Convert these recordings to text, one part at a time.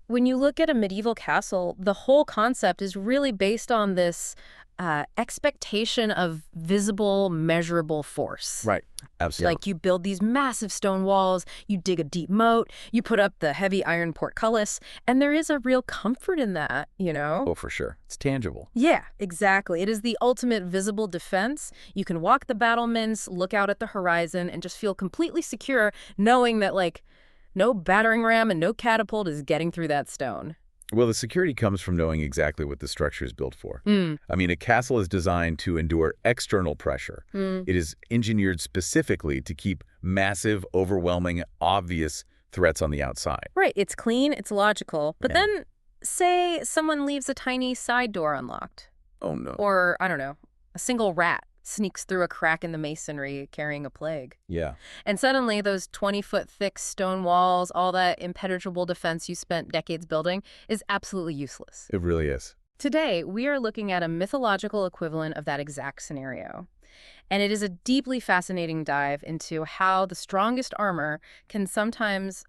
When you look at a medieval castle, the whole concept is really based on this expectation of visible, measurable force. Right. Absolutely. Like you build these massive stone walls, you dig a deep moat, you put up the heavy iron portcullis, and there is a real comfort in that, Oh, for sure. It's tangible. Yeah, exactly. It is the ultimate visible defense. You can walk the battlements, look out at the horizon, and just feel completely secure knowing that, no battering ram and no catapult is getting through that stone. Well, the security comes from knowing exactly what the structure is built for. Mm. I mean, a castle is designed to endure external pressure. It is engineered specifically to keep massive, overwhelming, obvious threats on the outside. Right. It's clean, it's logical. But Yeah. then, say someone leaves a tiny side door unlocked. Oh, no. Or, I don't know, a single rat sneaks through a crack in the masonry carrying a plague. Yeah. And suddenly those 20-foot thick stone walls, all that impenetrable defense you spent decades building, is absolutely useless. It really is. Today, we are looking at a mythological equivalent of that exact scenario. And it is a deeply fascinating dive into how the strongest armor can sometimes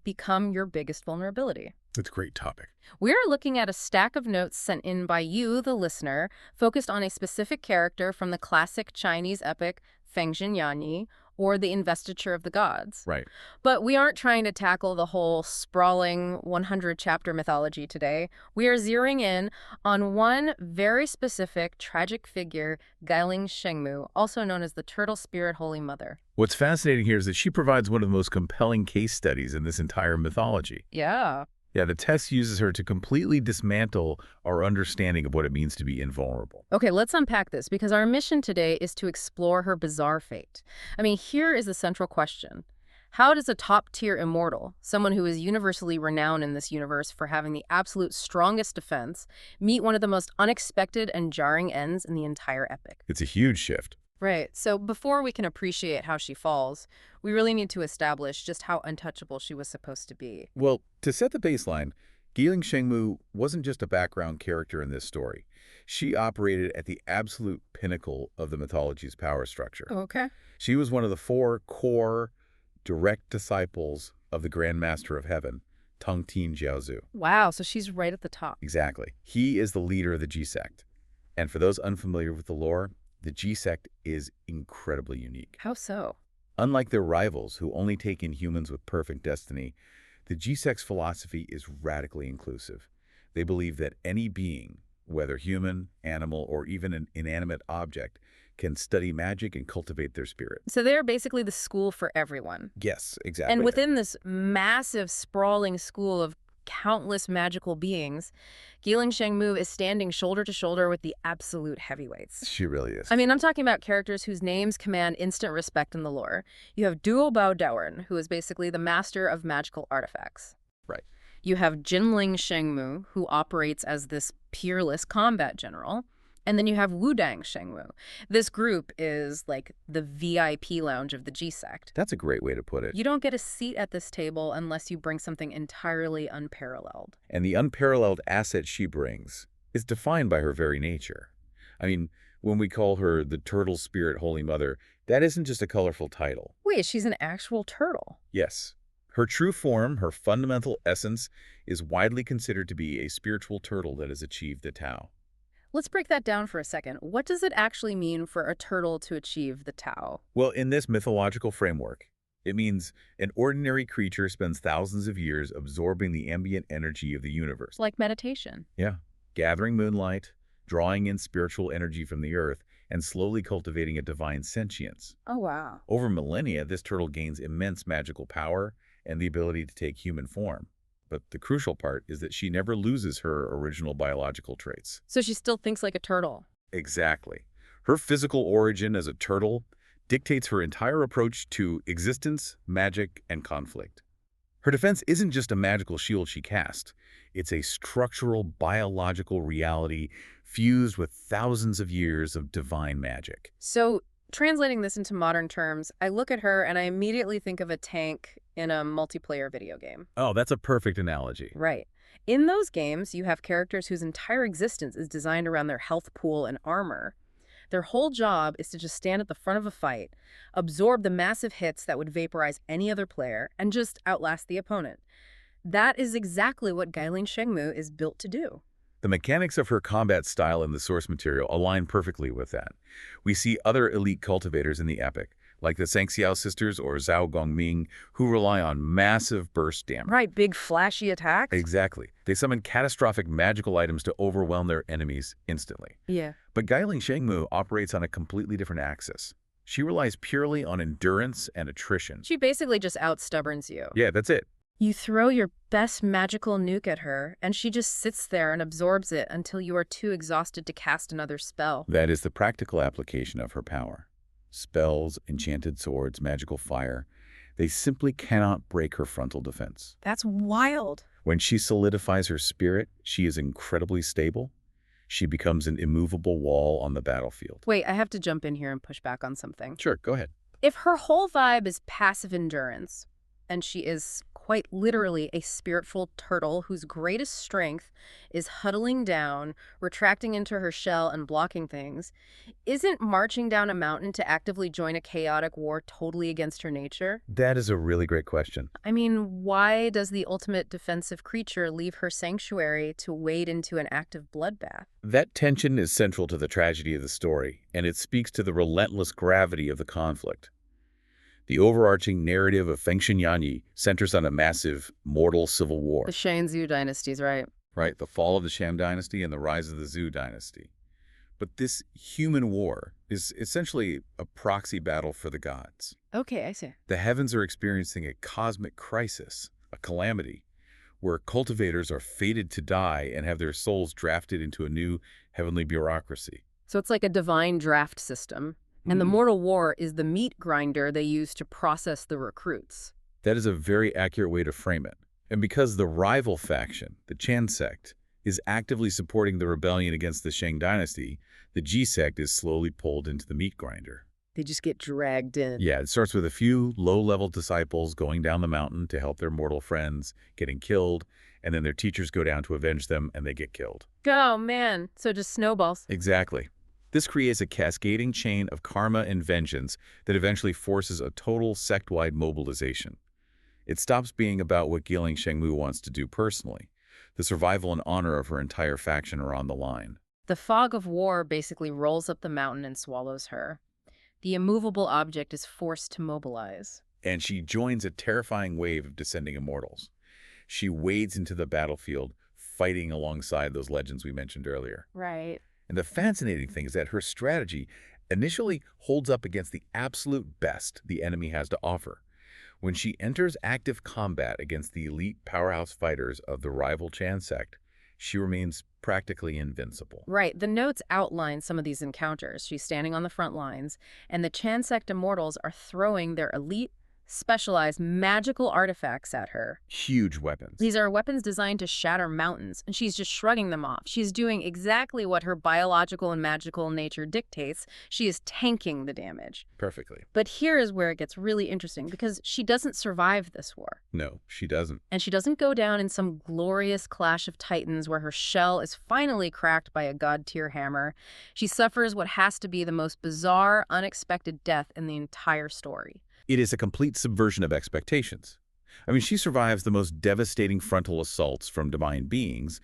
become your biggest vulnerability. It's a great topic. We're looking at a stack of notes sent in by you, the listener, focused on a specific character from the classic Chinese epic Fengzhen Yanyi, or the Investiture of the Gods. Right. But we aren't trying to tackle the whole sprawling 100-chapter mythology today. We are zeroing in on one very specific tragic figure, Guiling Shengmu, also known as the Turtle Spirit Holy Mother. What's fascinating here is that she provides one of the most compelling case studies in this entire mythology. Yeah. Yeah, the text uses her to completely dismantle our understanding of what it means to be invulnerable. Okay, let's unpack this, because our mission today is to explore her bizarre fate. I mean, here is the central question. How does a top-tier immortal, someone who is universally renowned in this universe for having the absolute strongest defense, meet one of the most unexpected and jarring ends in the entire epic? It's a huge shift. Right. So before we can appreciate how she falls, we really need to establish just how untouchable she was supposed to be. Well, to set the baseline, Guiling Shengmu wasn't just a background character in this story. She operated at the absolute pinnacle of the mythology's power structure. Okay. She was one of the 4 core, direct disciples of the Grand Master of Heaven, Tongtin Jiaozu. Wow, so she's right at the top. Exactly. He is the leader of the G-Sect. And for those unfamiliar with the lore, the G-Sect is incredibly unique. How so? Unlike their rivals, who only take in humans with perfect destiny, the G-Sect's philosophy is radically inclusive. They believe that any being, whether human, animal, or even an inanimate object, can study magic and cultivate their spirit. So they're basically the school for everyone. Yes, exactly. And within this massive, sprawling school of countless magical beings, Guiling Shengmu is standing shoulder to shoulder with the absolute heavyweights. She really is. I mean, I'm talking about characters whose names command instant respect in the lore. You have Duo Bao Daoren, who is basically the master of magical artifacts. Right. You have Jinling Shengmu, who operates as this peerless combat general. And then you have Wudang Shengmu. This group is like the VIP lounge of the G-Sect. That's a great way to put it. You don't get a seat at this table unless you bring something entirely unparalleled. And the unparalleled asset she brings is defined by her very nature. I mean, when we call her the Turtle Spirit Holy Mother, that isn't just a colorful title. Wait, she's an actual turtle. Yes. Her true form, her fundamental essence, is widely considered to be a spiritual turtle that has achieved the Tao. Let's break that down for a second. What does it actually mean for a turtle to achieve the Tao? Well, in this mythological framework, it means an ordinary creature spends thousands of years absorbing the ambient energy of the universe. Like meditation. Yeah. Gathering moonlight, drawing in spiritual energy from the earth, and slowly cultivating a divine sentience. Oh, wow. Over millennia, this turtle gains immense magical power and the ability to take human form. But the crucial part is that she never loses her original biological traits. So she still thinks like a turtle. Exactly. Her physical origin as a turtle dictates her entire approach to existence, magic, and conflict. Her defense isn't just a magical shield she casts. It's a structural biological reality fused with thousands of years of divine magic. So translating this into modern terms, I look at her and I immediately think of a tank in a multiplayer video game. Oh, that's a perfect analogy. Right. In those games, you have characters whose entire existence is designed around their health pool and armor. Their whole job is to just stand at the front of a fight, absorb the massive hits that would vaporize any other player, and just outlast the opponent. That is exactly what Gailing Shengmu is built to do. The mechanics of her combat style in the source material align perfectly with that. We see other elite cultivators in the epic, like the Sangxiao sisters or Zhao Gongming, who rely on massive burst damage. Right, big flashy attacks? Exactly. They summon catastrophic magical items to overwhelm their enemies instantly. Yeah. But Gailing Shengmu operates on a completely different axis. She relies purely on endurance and attrition. She basically just outstubborns you. Yeah, that's it. You throw your best magical nuke at her, and she just sits there and absorbs it until you are too exhausted to cast another spell. That is the practical application of her power. Spells, enchanted swords, magical fire, they simply cannot break her frontal defense. That's wild. When she solidifies her spirit, she is incredibly stable. She becomes an immovable wall on the battlefield. Wait, I have to jump in here and push back on something. Sure, go ahead. If her whole vibe is passive endurance, and she is quite literally a spiritful turtle whose greatest strength is huddling down, retracting into her shell, and blocking things, isn't marching down a mountain to actively join a chaotic war totally against her nature? That is a really great question. I mean, why does the ultimate defensive creature leave her sanctuary to wade into an active bloodbath? That tension is central to the tragedy of the story, and it speaks to the relentless gravity of the conflict. The overarching narrative of Fengshen Yanyi centers on a massive, mortal civil war. The Shang Zhou dynasties, right? Right, the fall of the Shang dynasty and the rise of the Zhou dynasty. But this human war is essentially a proxy battle for the gods. Okay, I see. The heavens are experiencing a cosmic crisis, a calamity, where cultivators are fated to die and have their souls drafted into a new heavenly bureaucracy. So it's like a divine draft system. And the mortal war is the meat grinder they use to process the recruits. That is a very accurate way to frame it. And because the rival faction, the Chan sect, is actively supporting the rebellion against the Shang dynasty, the Ji sect is slowly pulled into the meat grinder. They just get dragged in. Yeah, it starts with a few low-level disciples going down the mountain to help their mortal friends, getting killed, and then their teachers go down to avenge them and they get killed. Oh, man. So just snowballs. Exactly. This creates a cascading chain of karma and vengeance that eventually forces a total sect-wide mobilization. It stops being about what Gailing Shengmu wants to do personally. The survival and honor of her entire faction are on the line. The fog of war basically rolls up the mountain and swallows her. The immovable object is forced to mobilize. And she joins a terrifying wave of descending immortals. She wades into the battlefield, fighting alongside those legends we mentioned earlier. Right. And the fascinating thing is that her strategy initially holds up against the absolute best the enemy has to offer. When she enters active combat against the elite powerhouse fighters of the rival Chan sect, she remains practically invincible. Right. The notes outline some of these encounters. She's standing on the front lines, and the Chan sect immortals are throwing their elite, specialized magical artifacts at her. Huge weapons. These are weapons designed to shatter mountains, and she's just shrugging them off. She's doing exactly what her biological and magical nature dictates. She is tanking the damage. Perfectly. But here is where it gets really interesting, because she doesn't survive this war. No, she doesn't. And she doesn't go down in some glorious clash of titans where her shell is finally cracked by a god-tier hammer. She suffers what has to be the most bizarre, unexpected death in the entire story. It is a complete subversion of expectations. I mean, she survives the most devastating frontal assaults from divine beings,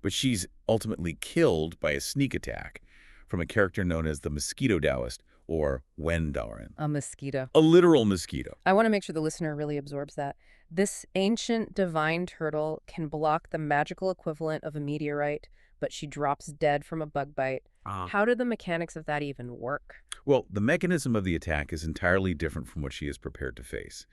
but she's ultimately killed by a sneak attack from a character known as the mosquito daoist, or Wen Daoren. A mosquito. A literal mosquito. I want to make sure the listener really absorbs that. This ancient divine turtle can block the magical equivalent of a meteorite, but she drops dead from a bug bite. How do the mechanics of that even work? Well, the mechanism of the attack is entirely different from what she is prepared to face.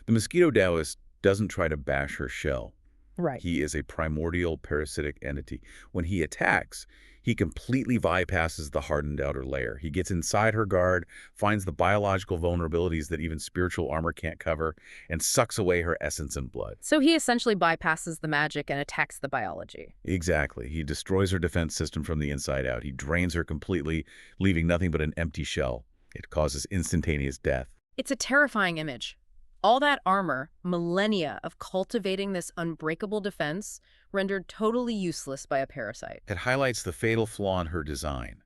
The mosquito daoist doesn't try to bash her shell. Right. He is a primordial parasitic entity. When he attacks, he completely bypasses the hardened outer layer. He gets inside her guard, finds the biological vulnerabilities that even spiritual armor can't cover, and sucks away her essence and blood. So he essentially bypasses the magic and attacks the biology. Exactly. He destroys her defense system from the inside out. He drains her completely, leaving nothing but an empty shell. It causes instantaneous death. It's a terrifying image. All that armor, millennia of cultivating this unbreakable defense, rendered totally useless by a parasite. It highlights the fatal flaw in her design.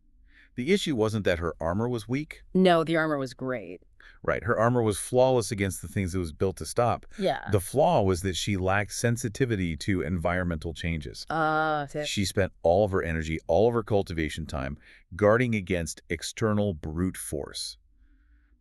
The issue wasn't that her armor was weak. No, the armor was great. Right. Her armor was flawless against the things it was built to stop. Yeah. The flaw was that she lacked sensitivity to environmental changes. Tip. She spent all of her energy, all of her cultivation time, guarding against external brute force.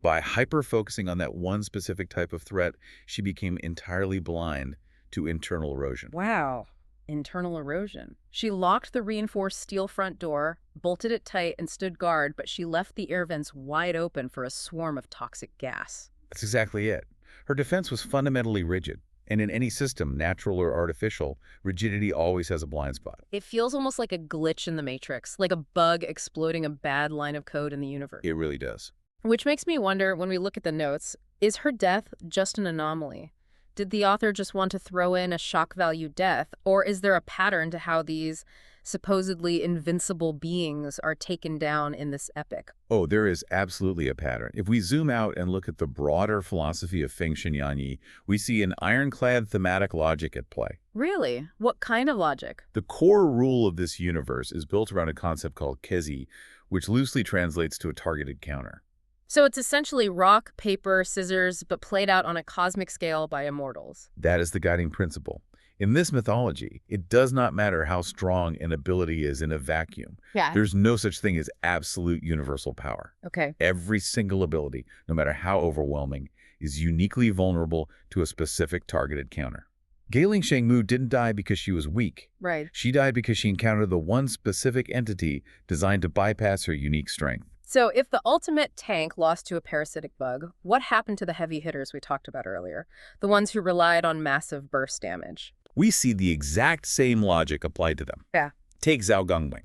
By hyper-focusing on that one specific type of threat, she became entirely blind to internal erosion. Wow. Internal erosion. She locked the reinforced steel front door, bolted it tight, and stood guard, but she left the air vents wide open for a swarm of toxic gas. That's exactly it. Her defense was fundamentally rigid. And in any system, natural or artificial, rigidity always has a blind spot. It feels almost like a glitch in the Matrix, like a bug exploiting a bad line of code in the universe. It really does. Which makes me wonder, when we look at the notes, is her death just an anomaly? Did the author just want to throw in a shock value death, or is there a pattern to how these supposedly invincible beings are taken down in this epic? Oh, there is absolutely a pattern. If we zoom out and look at the broader philosophy of Feng Shenyanyi, we see an ironclad thematic logic at play. Really? What kind of logic? The core rule of this universe is built around a concept called kezi, which loosely translates to a targeted counter. So it's essentially rock, paper, scissors, but played out on a cosmic scale by immortals. That is the guiding principle. In this mythology, it does not matter how strong an ability is in a vacuum. Yeah. There's no such thing as absolute universal power. Okay. Every single ability, no matter how overwhelming, is uniquely vulnerable to a specific targeted counter. Gailing Shengmu didn't die because she was weak. Right. She died because she encountered the one specific entity designed to bypass her unique strength. So if the ultimate tank lost to a parasitic bug, what happened to the heavy hitters we talked about earlier? The ones who relied on massive burst damage. We see the exact same logic applied to them. Yeah. Take Zhao Gongming.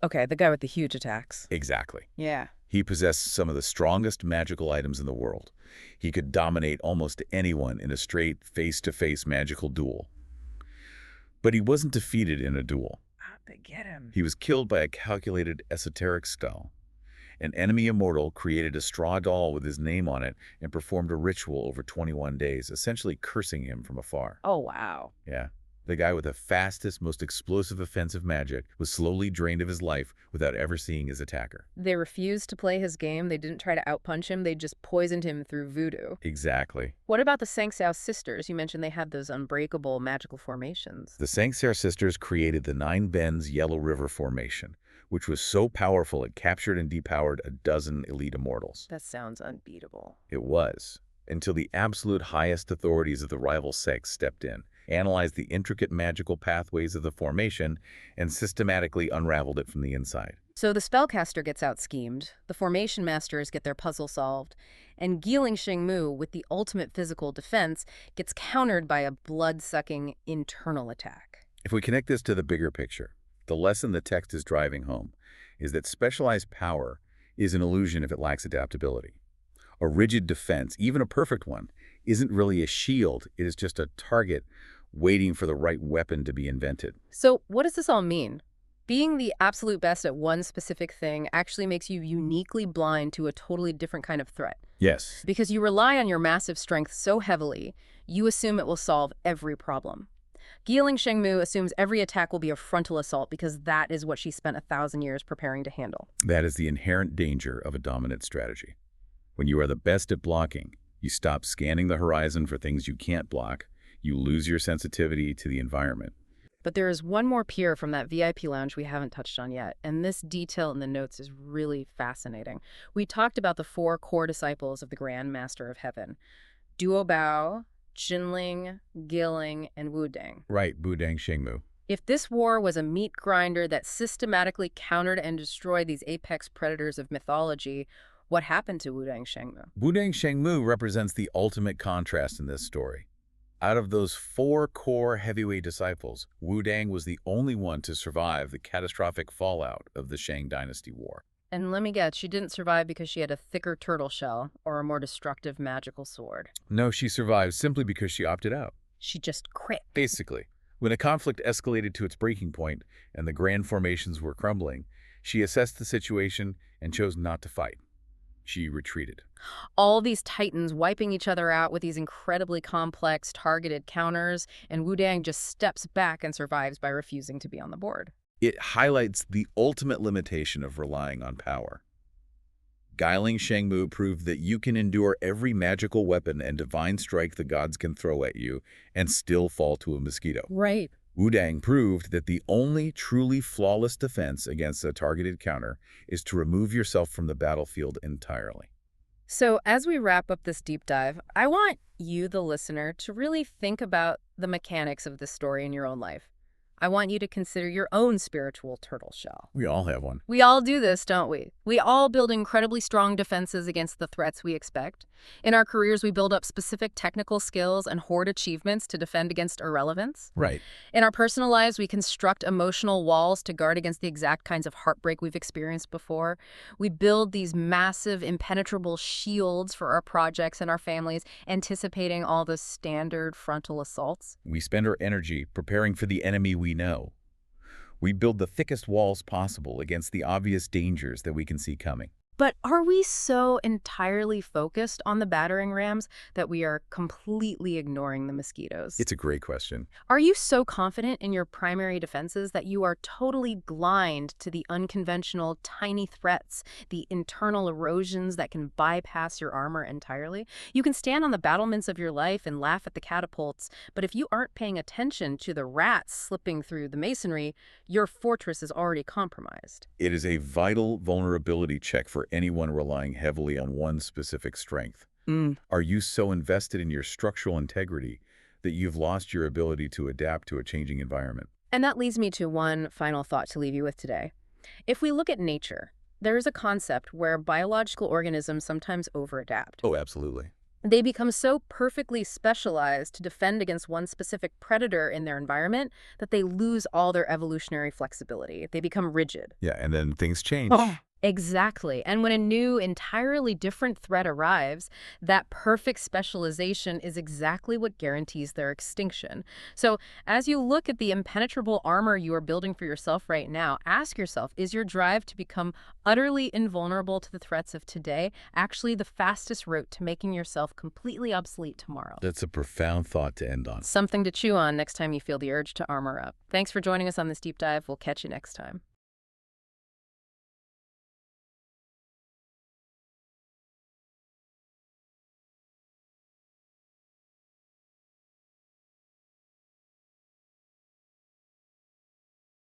Okay, the guy with the huge attacks. Exactly. Yeah. He possessed some of the strongest magical items in the world. He could dominate almost anyone in a straight face-to-face magical duel. But he wasn't defeated in a duel. How'd they get him? He was killed by a calculated esoteric spell. An enemy immortal created a straw doll with his name on it and performed a ritual over 21 days, essentially cursing him from afar. Oh, wow. Yeah. The guy with the fastest, most explosive offensive magic was slowly drained of his life without ever seeing his attacker. They refused to play his game. They didn't try to outpunch him. They just poisoned him through voodoo. Exactly. What about the Sangxiao sisters? You mentioned they had those unbreakable magical formations. The Sangxiao sisters created the Nine Bends Yellow River Formation, which was so powerful it captured and depowered a dozen elite immortals. That sounds unbeatable. It was, until the absolute highest authorities of the rival sects stepped in, analyzed the intricate magical pathways of the formation, and systematically unraveled it from the inside. So the spellcaster gets out-schemed, the formation masters get their puzzle solved, and Gailing Shengmu, with the ultimate physical defense, gets countered by a blood-sucking internal attack. If we connect this to the bigger picture, the lesson the text is driving home is that specialized power is an illusion if it lacks adaptability. A rigid defense, even a perfect one, isn't really a shield. It is just a target waiting for the right weapon to be invented. So what does this all mean? Being the absolute best at one specific thing actually makes you uniquely blind to a totally different kind of threat. Yes. Because you rely on your massive strength so heavily, you assume it will solve every problem. Gailing Shengmu assumes every attack will be a frontal assault because that is what she spent 1,000 years preparing to handle. That is the inherent danger of a dominant strategy. When you are the best at blocking, you stop scanning the horizon for things you can't block. You lose your sensitivity to the environment. But there is one more pier from that VIP lounge we haven't touched on yet, and this detail in the notes is really fascinating. We talked about the 4 core disciples of the Grand Master of Heaven: Duo Bao, Jinling, Gailing, and Wudang. Right, Wudang Shengmu. If this war was a meat grinder that systematically countered and destroyed these apex predators of mythology, what happened to Wudang Shengmu? Wudang Shengmu represents the ultimate contrast in this story. Out of those 4 core heavyweight disciples, Wudang was the only one to survive the catastrophic fallout of the Shang Dynasty War. And let me guess, she didn't survive because she had a thicker turtle shell or a more destructive magical sword. No, she survived simply because she opted out. She just quit. Basically, when a conflict escalated to its breaking point and the grand formations were crumbling, she assessed the situation and chose not to fight. She retreated. All these titans wiping each other out with these incredibly complex targeted counters, and Wudang just steps back and survives by refusing to be on the board. It highlights the ultimate limitation of relying on power. Guiling Shengmu proved that you can endure every magical weapon and divine strike the gods can throw at you and still fall to a mosquito. Right. Wudang proved that the only truly flawless defense against a targeted counter is to remove yourself from the battlefield entirely. So as we wrap up this deep dive, I want you, the listener, to really think about the mechanics of this story in your own life. I want you to consider your own spiritual turtle shell. We all have one. We all do this, don't we? We all build incredibly strong defenses against the threats we expect. In our careers, we build up specific technical skills and hoard achievements to defend against irrelevance. Right. In our personal lives, we construct emotional walls to guard against the exact kinds of heartbreak we've experienced before. We build these massive, impenetrable shields for our projects and our families, anticipating all the standard frontal assaults. We spend our energy preparing for the enemy we know. We build the thickest walls possible against the obvious dangers that we can see coming. But are we so entirely focused on the battering rams that we are completely ignoring the mosquitoes? It's a great question. Are you so confident in your primary defenses that you are totally blind to the unconventional, tiny threats, the internal erosions that can bypass your armor entirely? You can stand on the battlements of your life and laugh at the catapults, but if you aren't paying attention to the rats slipping through the masonry, your fortress is already compromised. It is a vital vulnerability check for anyone relying heavily on one specific strength. Are you so invested in your structural integrity that you've lost your ability to adapt to a changing environment? And that leads me to one final thought to leave you with today. If we look at nature, there is a concept where biological organisms sometimes overadapt. Oh, absolutely. They become so perfectly specialized to defend against one specific predator in their environment that they lose all their evolutionary flexibility. They become rigid. Yeah, and then things change. Exactly. And when a new, entirely different threat arrives, that perfect specialization is exactly what guarantees their extinction. So as you look at the impenetrable armor you are building for yourself right now, ask yourself, is your drive to become utterly invulnerable to the threats of today actually the fastest route to making yourself completely obsolete tomorrow? That's a profound thought to end on. Something to chew on next time you feel the urge to armor up. Thanks for joining us on this deep dive. We'll catch you next time.